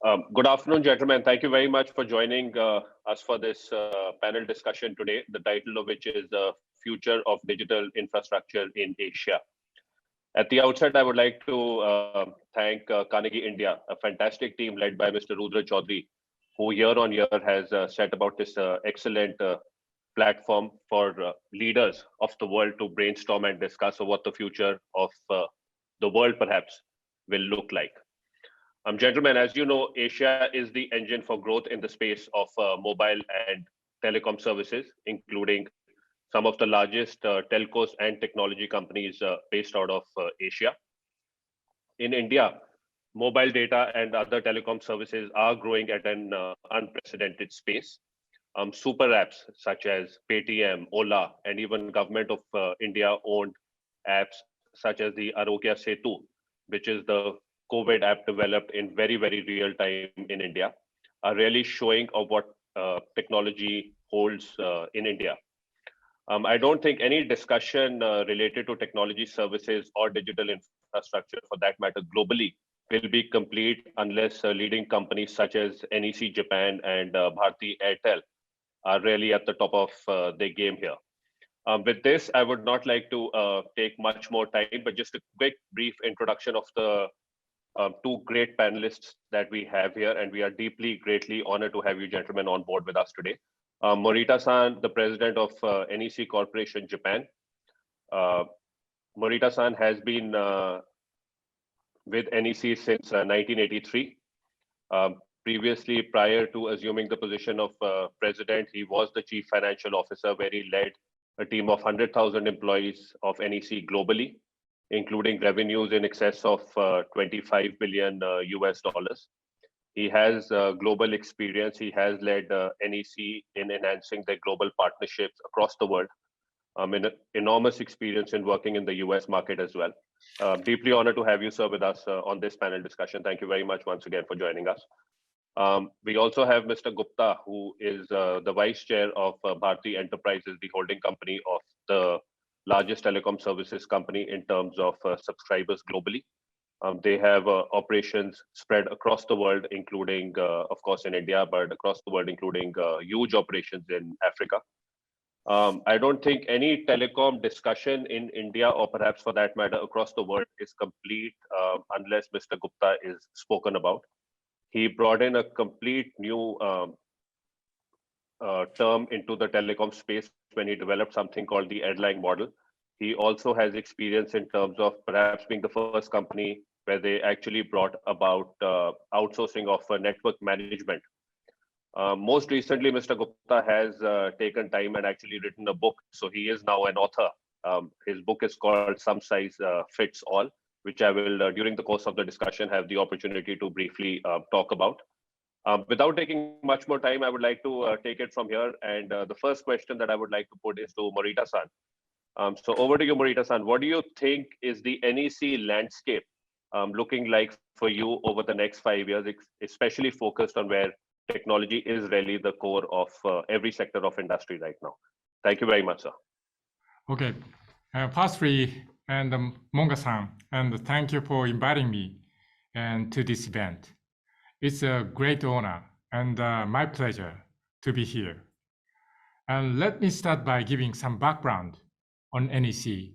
Good afternoon, gentlemen. Thank you very much for joining us for this panel discussion today, the title of which is The Future of Digital Infrastructure in Asia. At the outset, I would like to thank Carnegie India, a fantastic team led by Mr. Rudra Chaudhary, who year on year has set about this excellent platform for leaders of the world to brainstorm and discuss what the future of the world perhaps will look like. Gentlemen, as you know, Asia is the engine for growth in the space of mobile and telecom services, including some of the largest telcos and technology companies based out of Asia. In India, mobile data and other telecom services are growing at an unprecedented pace. Super apps such as Paytm, Ola, and even government of India owned apps such as the Arogya Setu, which is the COVID app developed in very, very real time in India, are really showing of what technology holds in India. I don't think any discussion related to technology services or digital infrastructure, for that matter, globally, will be complete unless leading companies such as NEC Japan and Bharti Airtel are really at the top of their game here. With this, I would not like to take much more time, but just a quick, brief introduction of the two great panelists that we have here, and we are deeply, greatly honored to have you gentlemen on board with us today. Morita-san, the president of NEC Corporation Japan. Morita-san has been with NEC since 1983. Previously, prior to assuming the position of president, he was the chief financial officer, where he led a team of 100,000 employees of NEC globally, including revenues in excess of 25 billion US dollars. He has global experience. He has led NEC in enhancing their global partnerships across the world. Enormous experience in working in the US market as well. Deeply honored to have you, sir, with us on this panel discussion. Thank you very much once again for joining us. We also have Mr. Gupta, who is the vice chair of Bharti Enterprises, the holding company of the largest telecom services company in terms of subscribers globally. They have operations spread across the world, including, of course, in India, but across the world, including huge operations in Africa. I don't think any telecom discussion in India, or perhaps for that matter, across the world is complete unless Mr. Gupta is spoken about. He brought in a complete new term into the telecom space when he developed something called the Erlang model. He also has experience in terms of perhaps being the first company where they actually brought about outsourcing of network management. Most recently, Mr. Gupta has taken time and actually written a book. So he is now an author. His book is called Some Size Fits All, which I will, during the course of the discussion, have the opportunity to briefly talk about. Without taking much more time, I would like to take it from here. And the first question that I would like to put is to Morita-san. So over to you, Morita-san. What do you think is the NEC landscape looking like for you over the next 5 years, especially focused on where technology is really the core of every sector of industry right now? Thank you very much, sir. Okay. Firstly, and Monga-san, and thank you for inviting me and to this event. It's a great honor and my pleasure to be here. And let me start by giving some background on NEC,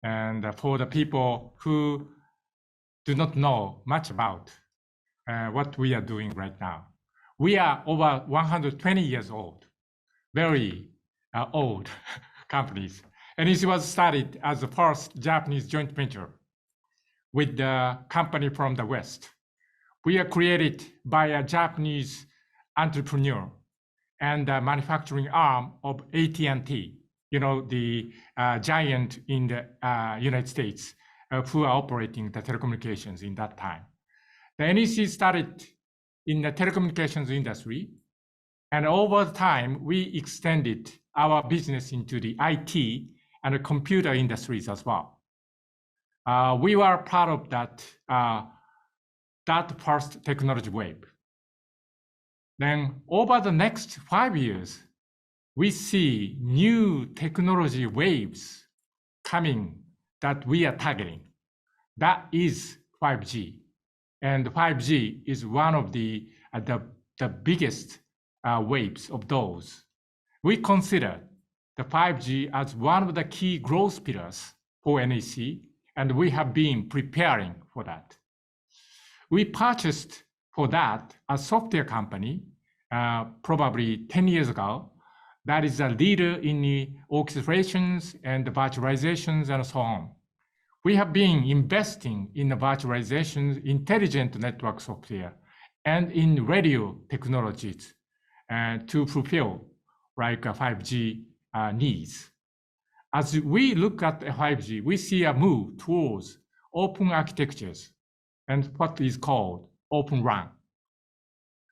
and for the people who do not know much about what we are doing right now. We are over 120 years old, very old companies. NEC was started as the first Japanese joint venture with the company from the West. We are created by a Japanese entrepreneur and the manufacturing arm of AT&T, you know, the giant in the United States who are operating the telecommunications in that time. The NEC started in the telecommunications industry, and over time, we extended our business into the IT and the computer industries as well. We were part of that first technology wave. Then over the next 5 years, we see new technology waves coming that we are targeting. That is 5G. And 5G is one of the biggest waves of those. We consider the 5G as one of the key growth pillars for NEC, and we have been preparing for that. We purchased for that a software company probably 10 years ago that is a leader in the orchestrations and the virtualizations and so on. We have been investing in the virtualizations, intelligent network software, and in radio technologies to fulfill like 5G needs. As we look at 5G, we see a move towards open architectures and what is called Open RAN.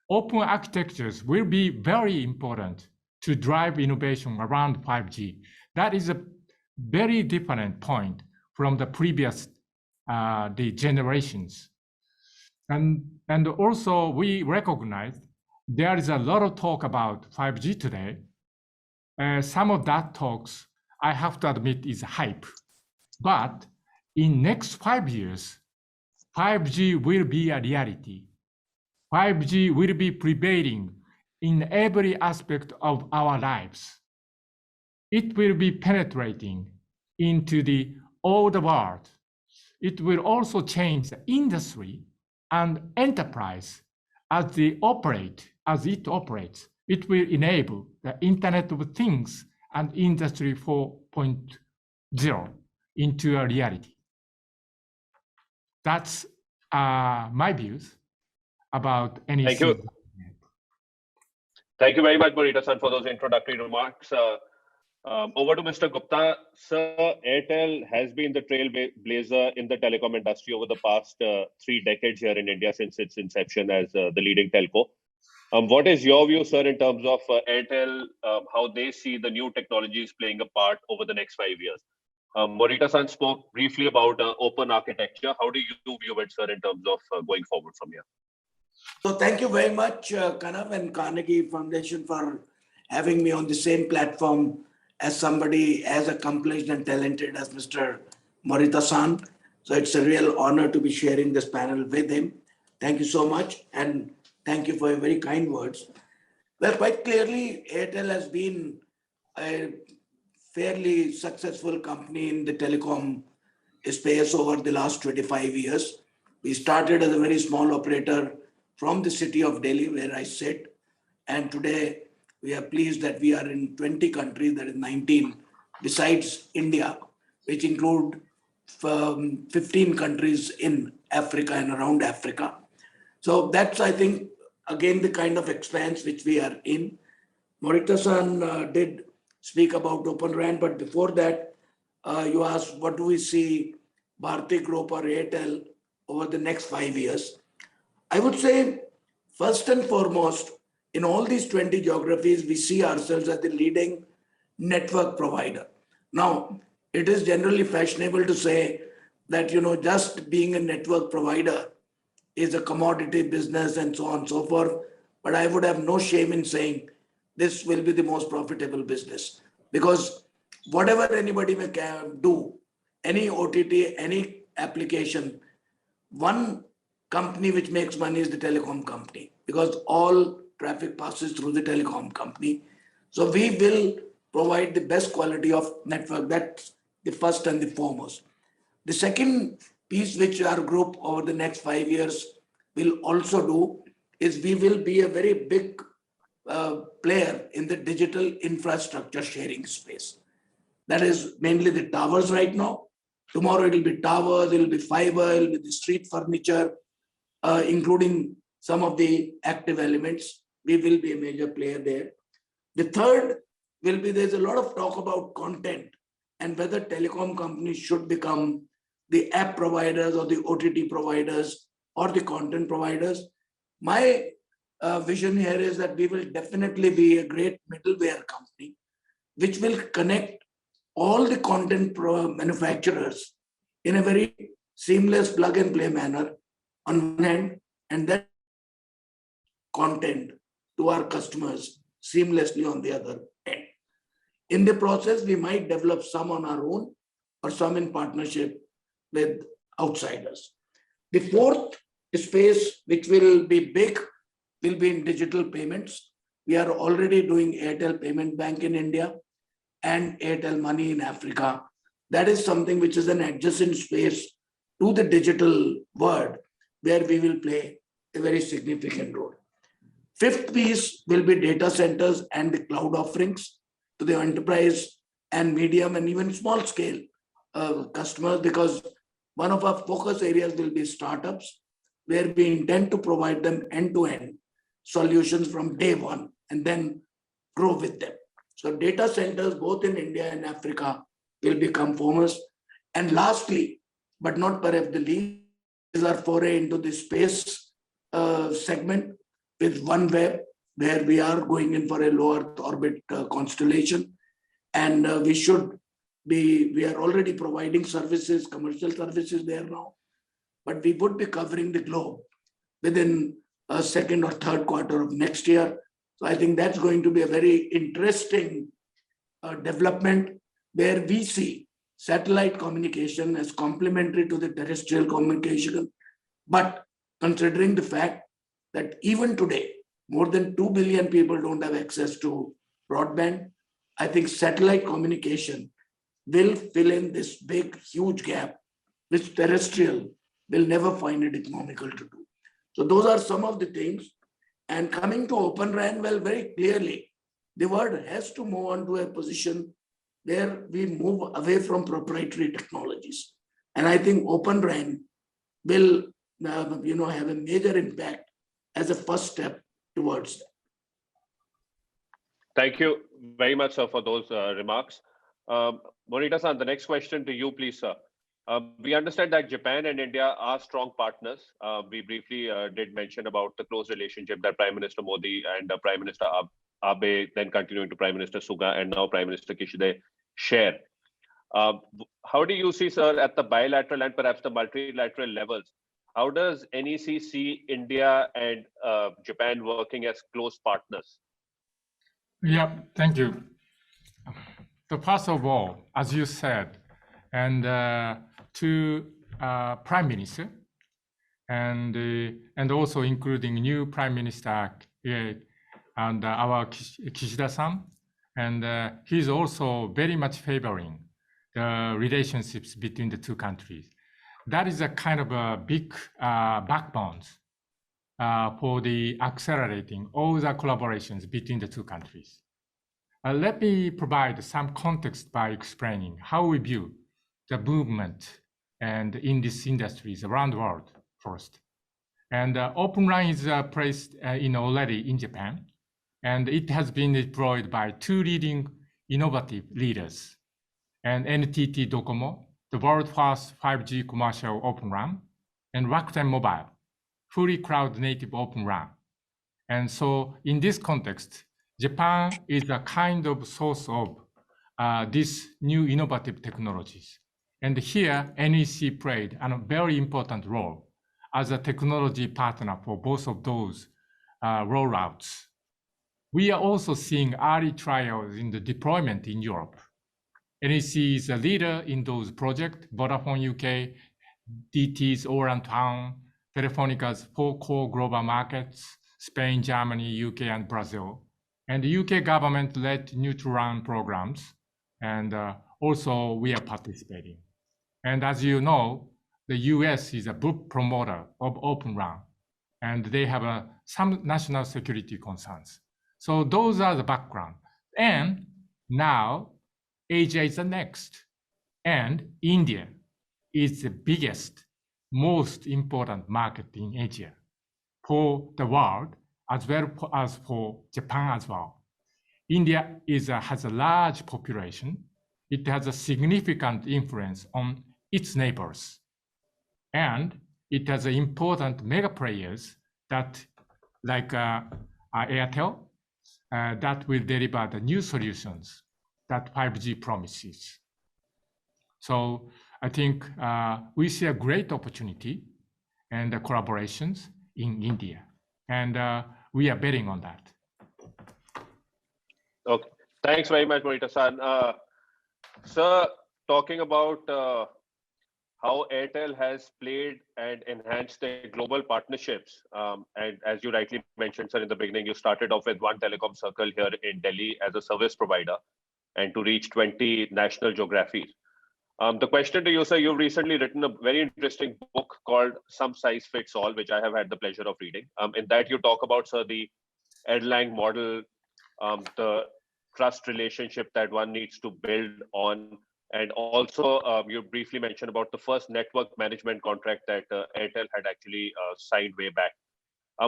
Open architectures will be very important to drive innovation around 5G. That is a very different point from the previous the generations. And also we recognize there is a lot of talk about 5G today. Some of that talks, I have to admit, is hype. But in next 5 years, 5G will be a reality. 5G will be prevailing in every aspect of our lives. It will be penetrating into all the world. It will also change the industry and enterprise as it operates. It will enable the Internet of Things and Industry 4.0 into a reality. That's my views about NEC. Thank you. Thank you very much, Morita-san, for those introductory remarks. Over to Mr. Gupta. Sir, Airtel has been the trailblazer in the telecom industry over the past 3 decades here in India since its inception as the leading telco. What is your view, sir, in terms of Airtel, how they see the new technologies playing a part over the next 5 years? Morita-san spoke briefly about open architecture. How do you view it, sir, in terms of going forward from here? So thank you very much, Kanav and Carnegie Foundation, for having me on the same platform as somebody as accomplished and talented as Mr. Morita-san. So it's a real honor to be sharing this panel with him. Thank you so much. And thank you for your very kind words. Well, quite clearly, Airtel has been a fairly successful company in the telecom space over the last 25 years. We started as a very small operator from the city of Delhi, where I sit. And today, we are pleased that we are in 20 countries, that is 19, besides India, which include 15 countries in Africa and around Africa. So that's, I think, again, the kind of expanse which we are in. Morita-san did speak about Open RAN, but before that, you asked, what do we see Bharti Group or Airtel over the next 5 years? I would say, first and foremost, in all these 20 geographies, we see ourselves as the leading network provider. Now, it is generally fashionable to say that, just being a network provider is a commodity business and so on and so forth. But I would have no shame in saying this will be the most profitable business, because whatever anybody may do, any OTT, any application, one company which makes money is the telecom company, because all traffic passes through the telecom company. So we will provide the best quality of network. That's the first and the foremost. The second piece which our group over the next 5 years will also do is we will be a very big player in the digital infrastructure sharing space. That is mainly the towers right now. Tomorrow it will be towers, it will be fiber, it will be the street furniture, including some of the active elements. We will be a major player there. The third will be, there's a lot of talk about content and whether telecom companies should become the app providers or the OTT providers or the content providers. My vision here is that we will definitely be a great middleware company, which will connect all the content manufacturers in a very seamless plug and play manner on one hand, and then content to our customers seamlessly on the other end. In the process, we might develop some on our own or some in partnership with outsiders. The fourth space which will be big will be in digital payments. We are already doing Airtel Payment Bank in India and Airtel Money in Africa. That is something which is an adjacent space to the digital world where we will play a very significant role. Fifth piece will be data centers and the cloud offerings to the enterprise and medium and even small scale customers, because one of our focus areas will be startups, where we intend to provide them end-to-end solutions from day one and then grow with them. So data centers both in India and Africa will become foremost. And lastly, but not perhaps the least, is our foray into the space segment with OneWeb, where we are going in for a low Earth orbit constellation. And we are already providing services, commercial services there now, but we would be covering the globe within a second or third quarter of next year. So I think that's going to be a very interesting development, where we see satellite communication as complementary to the terrestrial communication. But considering the fact that even today, more than 2 billion people don't have access to broadband, I think satellite communication will fill in this big, huge gap, which terrestrial will never find it economical to do. So those are some of the things. And coming to Open RAN, well, very clearly, the world has to move on to a position where we move away from proprietary technologies. And I think Open RAN will have a major impact as a first step towards that. Thank you very much, sir, for those remarks. Morita-san, the next question to you, please, sir. We understand that Japan and India are strong partners. We briefly did mention about the close relationship that Prime Minister Modi and Prime Minister Abe, then continuing to Prime Minister Suga and now Prime Minister Kishida share. How do you see, sir, at the bilateral and perhaps the multilateral levels, how does NEC see India and Japan working as close partners? Yeah, thank you. So first of all, as you said, and to Prime Minister, and also including new Prime Minister and our Kishida-san, and he's also very much favoring the relationships between the two countries. That is a kind of a big backbones for the accelerating all the collaborations between the two countries. Let me provide some context by explaining how we view the movement and in these industries around the world first. And Open RAN is placed already in Japan, and it has been deployed by two leading innovative leaders, and NTT Docomo, the world first 5G commercial Open RAN, and Rakuten Mobile, fully cloud native Open RAN. And so in this context, Japan is a kind of source of these new innovative technologies. And here, NEC played a very important role as a technology partner for both of those rollouts. We are also seeing early trials in the deployment in Europe. NEC is a leader in those projects, Vodafone UK, DT's Orange Town, Telefónica's 4 core global markets, Spain, Germany, UK, and Brazil. And the UK government led neutral RAN programs, and also we are participating. And as you know, the US is a big promoter of Open RAN, and they have some national security concerns. So those are the background. And now Asia is the next, and India is the biggest, most important market in Asia for the world, as well as for Japan as well. India has a large population. It has a significant influence on its neighbors. And it has important mega players that, like Airtel, that will deliver the new solutions that 5G promises. So I think we see a great opportunity and the collaborations in India. And we are betting on that. Okay, thanks very much, Morita-san. Sir, talking about how Airtel has played and enhanced their global partnerships. And as you rightly mentioned, sir, in the beginning, you started off with one telecom circle here in Delhi as a service provider and to reach 20 national geographies. The question to you, sir, you've recently written a very interesting book called Some Size Fits All, which I have had the pleasure of reading. In that, you talk about, sir, the Erlang model, the trust relationship that one needs to build on. And also, you briefly mentioned about the first network management contract that Airtel had actually signed way back.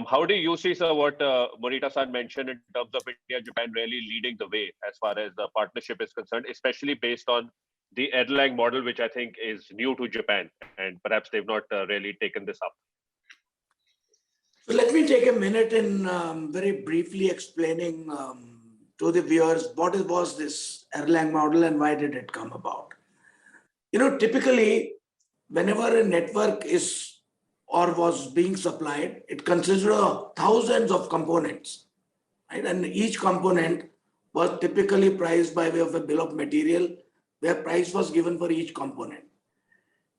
How do you see, sir, what Morita-san mentioned in terms of India, Japan really leading the way as far as the partnership is concerned, especially based on the Erlang model, which I think is new to Japan, and perhaps they've not really taken this up. So let me take a minute in very briefly explaining to the viewers what was this Erlang model and why did it come about. Typically, whenever a network is or was being supplied, it consisted of thousands of components, right? And each component was typically priced by way of a bill of material, where price was given for each component.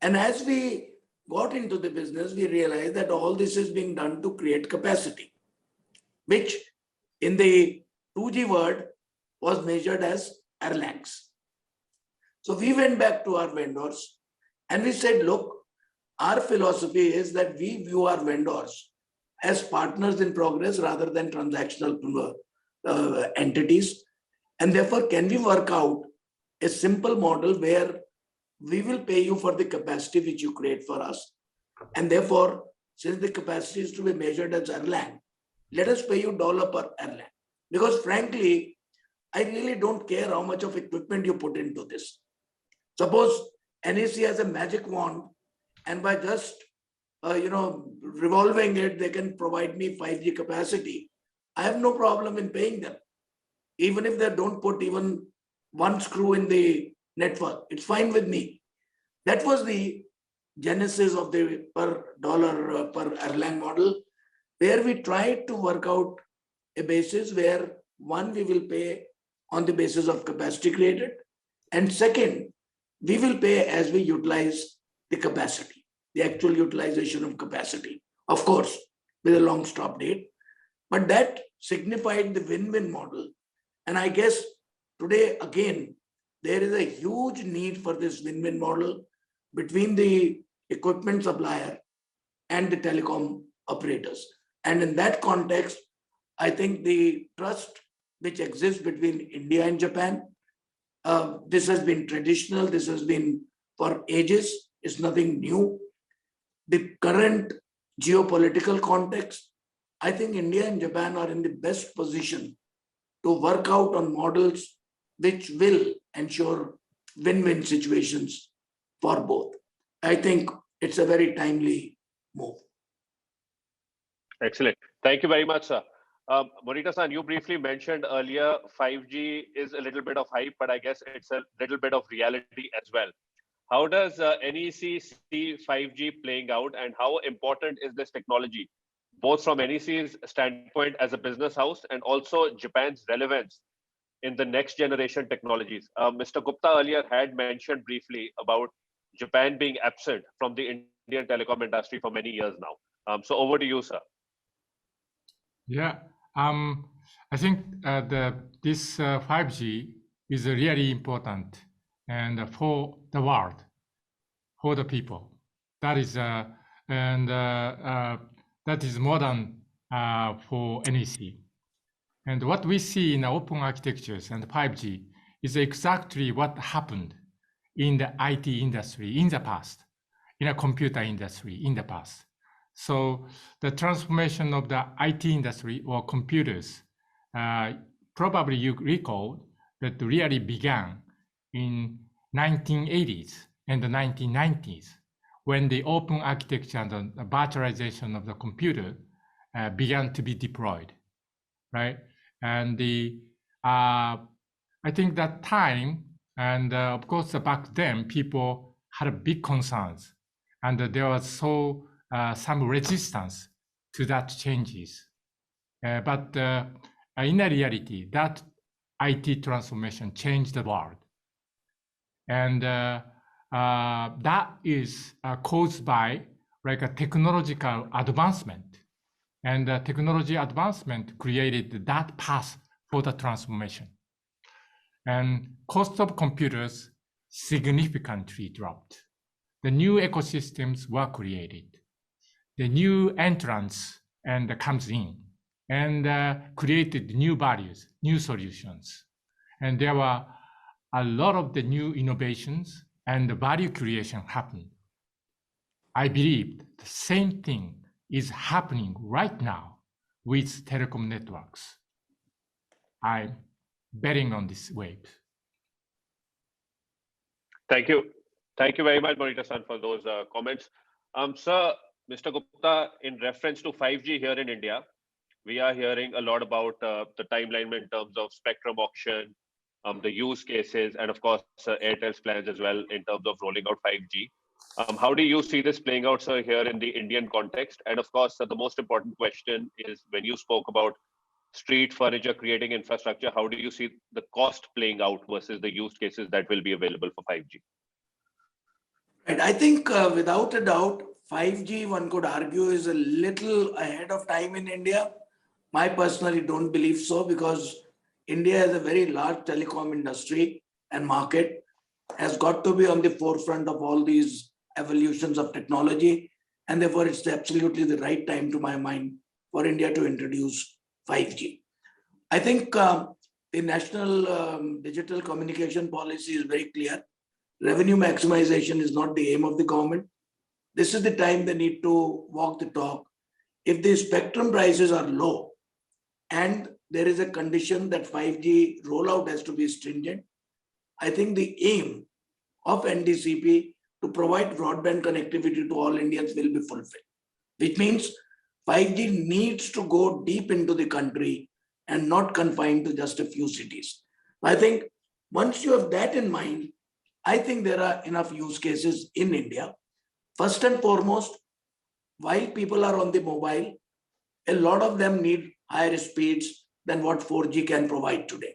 And as we got into the business, we realized that all this is being done to create capacity, which in the 2G world was measured as Erlangs. So we went back to our vendors and we said, look, our philosophy is that we view our vendors as partners in progress rather than transactional entities. And therefore, can we work out a simple model where we will pay you for the capacity which you create for us. And therefore, since the capacity is to be measured as Erlang, let us pay you $1 per Erlang. Because frankly, I really don't care how much of equipment you put into this. Suppose NEC has a magic wand and by just revolving it, they can provide me 5G capacity. I have no problem in paying them. Even if they don't put even one screw in the network, it's fine with me. That was the genesis of the per dollar per Erlang model, where we tried to work out a basis where one, we will pay on the basis of capacity created, and second, we will pay as we utilize the capacity, the actual utilization of capacity, of course, with a long stop date. But that signified the win-win model. And I guess today, again, there is a huge need for this win-win model between the equipment supplier and the telecom operators. And in that context, I think the trust which exists between India and Japan, this has been traditional, this has been for ages, it's nothing new. The current geopolitical context, I think India and Japan are in the best position to work out on models which will ensure win-win situations for both. I think it's a very timely move. Excellent. Thank you very much, sir. Morita-san, you briefly mentioned earlier 5G is a little bit of hype, but I guess it's a little bit of reality as well. How does NEC see 5G playing out, and how important is this technology, both from NEC's standpoint as a business house and also Japan's relevance in the next generation technologies? Mr. Gupta earlier had mentioned briefly about Japan being absent from the Indian telecom industry for many years now. So over to you, sir. Yeah, I think this 5G is really important and for the world, for the people. That is that is more than for NEC. And what we see in open architectures and 5G is exactly what happened in the IT industry in the past, in a computer industry in the past. So the transformation of the IT industry or computers, probably you recall that really began in 1980s and the 1990s when the open architecture and the virtualization of the computer began to be deployed, right? And I think that time, and of course back then, people had big concerns, and there was some resistance to that changes. But in reality, that IT transformation changed the world. And that is caused by like a technological advancement. And the technology advancement created that path for the transformation. And cost of computers significantly dropped. The new ecosystems were created. The new entrance and comes in and created new values, new solutions. And there were a lot of the new innovations and the value creation happened. I believe the same thing is happening right now with telecom networks. I'm betting on this wave. Thank you. Thank you very much, Morita-san, for those comments. Sir, Mr. Gupta, in reference to 5G here in India, we are hearing a lot about the timeline in terms of spectrum auction, the use cases, and of course, Airtel's plans as well in terms of rolling out 5G. How do you see this playing out, sir, here in the Indian context? And of course, the most important question is when you spoke about street furniture creating infrastructure, how do you see the cost playing out versus the use cases that will be available for 5G? Right. I think without a doubt, 5G, one could argue, is a little ahead of time in India. I personally don't believe so, because India has a very large telecom industry and market, has got to be on the forefront of all these evolutions of technology. And therefore, it's absolutely the right time, to my mind, for India to introduce 5G. I think the national digital communication policy is very clear. Revenue maximization is not the aim of the government. This is the time they need to walk the talk. If the spectrum prices are low and there is a condition that 5G rollout has to be stringent, I think the aim of NDCP to provide broadband connectivity to all Indians will be fulfilled, which means 5G needs to go deep into the country and not confined to just a few cities. I think once you have that in mind, I think there are enough use cases in India. First and foremost, while people are on the mobile, a lot of them need higher speeds than what 4G can provide today.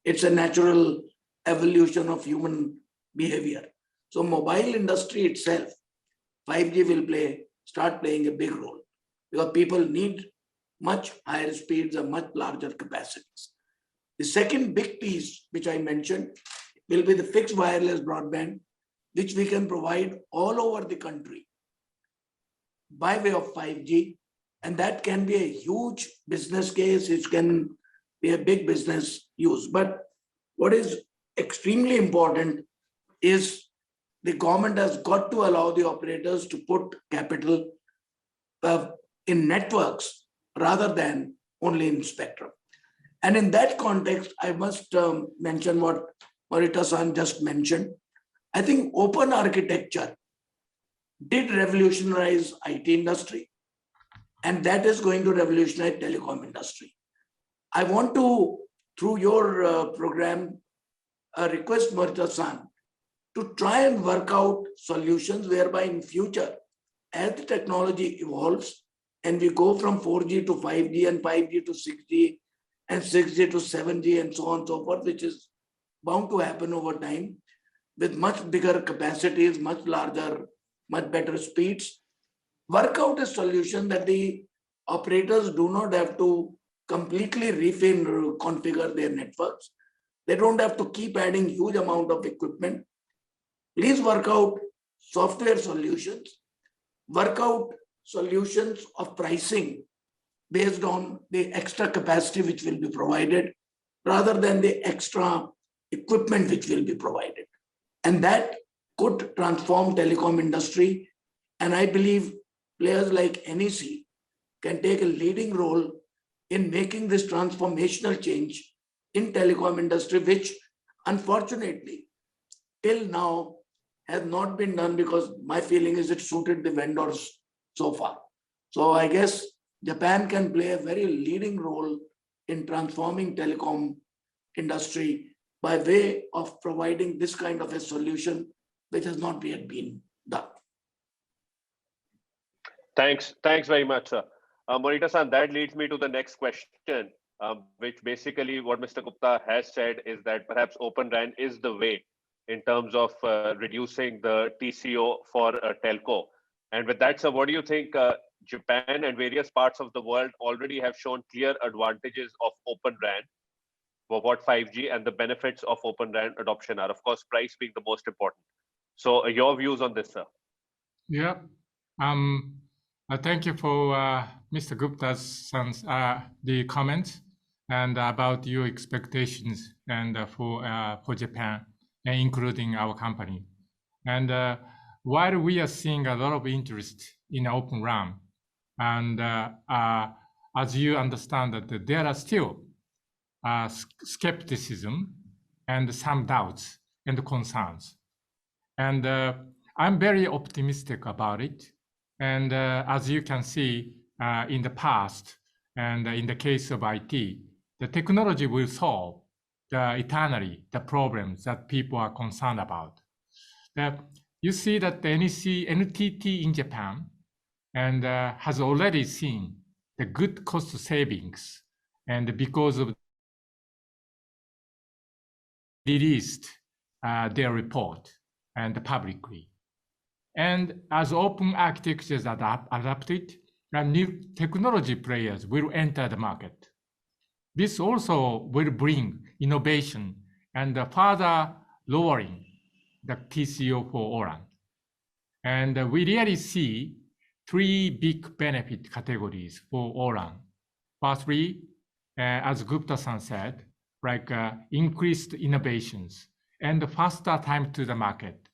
It's a natural evolution of human behavior. So mobile industry itself, 5G will start playing a big role, because people need much higher speeds and much larger capacities. The second big piece, which I mentioned, will be the fixed wireless broadband, which we can provide all over the country by way of 5G. And that can be a huge business case. It can be a big business use. But what is extremely important is the government has got to allow the operators to put capital in networks rather than only in spectrum. And in that context, I must mention what Morita-san just mentioned. I think open architecture did revolutionize IT industry, and that is going to revolutionize telecom industry. I want to, through your program, request Morita-san to try and work out solutions whereby in future, as the technology evolves and we go from 4G to 5G and 5G to 6G and 6G to 7G and so on and so forth, which is bound to happen over time with much bigger capacities, much larger, much better speeds, work out a solution that the operators do not have to completely configure their networks. They don't have to keep adding huge amount of equipment. Please work out software solutions, work out solutions of pricing based on the extra capacity which will be provided rather than the extra equipment which will be provided. And that could transform telecom industry. And I believe players like NEC can take a leading role in making this transformational change in telecom industry, which unfortunately till now has not been done, because my feeling is it suited the vendors so far. So I guess Japan can play a very leading role in transforming telecom industry by way of providing this kind of a solution, which has not yet been done. Thanks very much, sir. Morita-san, that leads me to the next question, which basically what Mr. Gupta has said is that perhaps Open RAN is the way in terms of reducing the TCO for a telco. And with that, sir, what do you think Japan and various parts of the world already have shown clear advantages of Open RAN for what 5G and the benefits of Open RAN adoption are? Of course, price being the most important. So your views on this, sir? Yeah. Thank you for Mr. Gupta's the comments and about your expectations and for Japan, including our company. And while we are seeing a lot of interest in Open RAN, and as you understand that there are still skepticism and some doubts and concerns. And I'm very optimistic about it. And as you can see in the past, and in the case of IT, the technology will solve eternally the problems that people are concerned about. You see that the NTT in Japan and has already seen the good cost savings, and because of released their report and publicly. And as open architectures are adapted, new technology players will enter the market. This also will bring innovation and further lowering the TCO for O-RAN. And we really see three big benefit categories for O-RAN. Firstly, as Gupta-san said, like increased innovations and faster time to the market.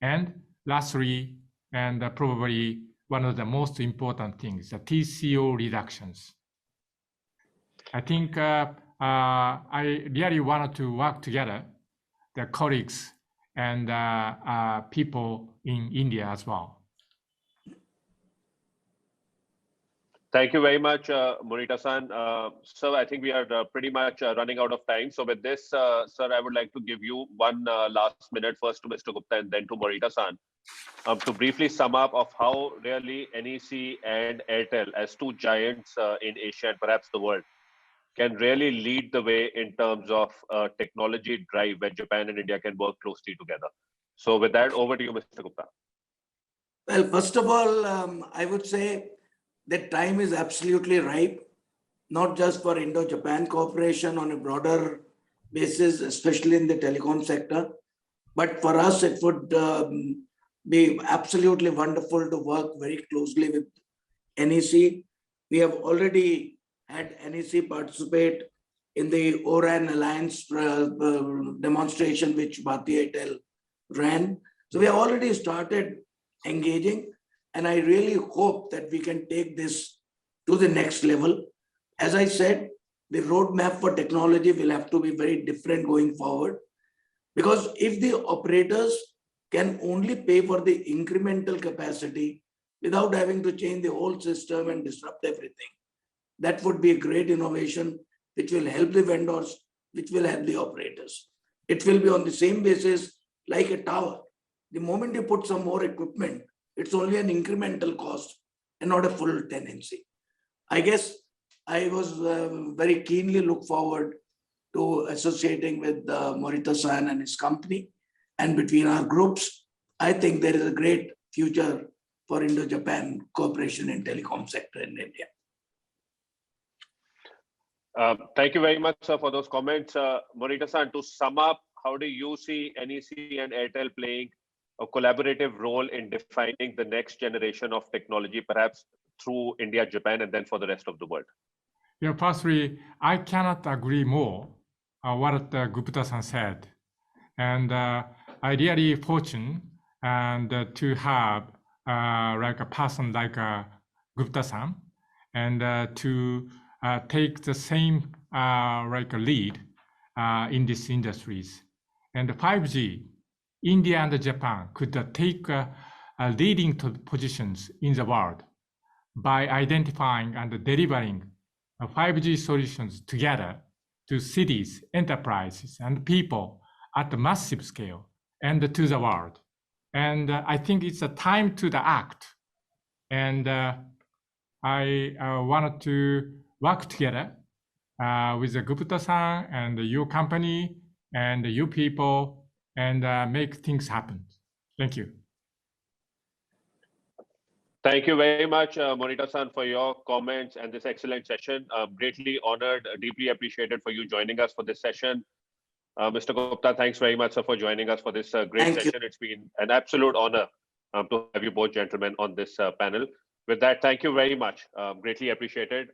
And lastly, and probably one of the most important things, the TCO reductions. I think I really wanted to work together, the colleagues and people in India as well. Thank you very much, Morita-san. Sir, I think we are pretty much running out of time. So with this, sir, I would like to give you one last minute, first to Mr. Gupta and then to Morita-san, to briefly sum up of how really NEC and Airtel, as two giants in Asia and perhaps the world, can really lead the way in terms of technology drive where Japan and India can work closely together. So with that, over to you, Mr. Gupta. Well, first of all, I would say that time is absolutely ripe, not just for Indo-Japan cooperation on a broader basis, especially in the telecom sector, but for us, it would be absolutely wonderful to work very closely with NEC. We have already had NEC participate in the O-RAN Alliance demonstration, which Bharti Airtel ran. So we have already started engaging. And I really hope that we can take this to the next level. As I said, the roadmap for technology will have to be very different going forward. Because if the operators can only pay for the incremental capacity without having to change the whole system and disrupt everything, that would be a great innovation, which will help the vendors, which will help the operators. It will be on the same basis like a tower. The moment you put some more equipment, it's only an incremental cost and not a full tenancy. I guess I was very keenly look forward to associating with Morita-san and his company. And between our groups, I think there is a great future for Indo-Japan cooperation in telecom sector in India. Thank you very much, sir, for those comments. Morita-san, to sum up, how do you see NEC and Airtel playing a collaborative role in defining the next generation of technology, perhaps through India, Japan, and then for the rest of the world? Yeah, firstly, I cannot agree more what Gupta-san said. And I really fortunate and to have like a person like Gupta-san and to take the same like a lead in these industries. And 5G, India and Japan could take leading positions in the world by identifying and delivering 5G solutions together to cities, enterprises, and people at a massive scale and to the world. And I think it's a time to the act. And I wanted to work together with the Gupta-san and your company and you people and make things happen. Thank you. Thank you very much, Morita-san, for your comments and this excellent session. Greatly honored, deeply appreciated for you joining us for this session. Mr. Gupta, thanks very much, sir, for joining us for this great Thank you. session. It's been an absolute honor to have you both gentlemen on this panel. With that, thank you very much. Greatly appreciated.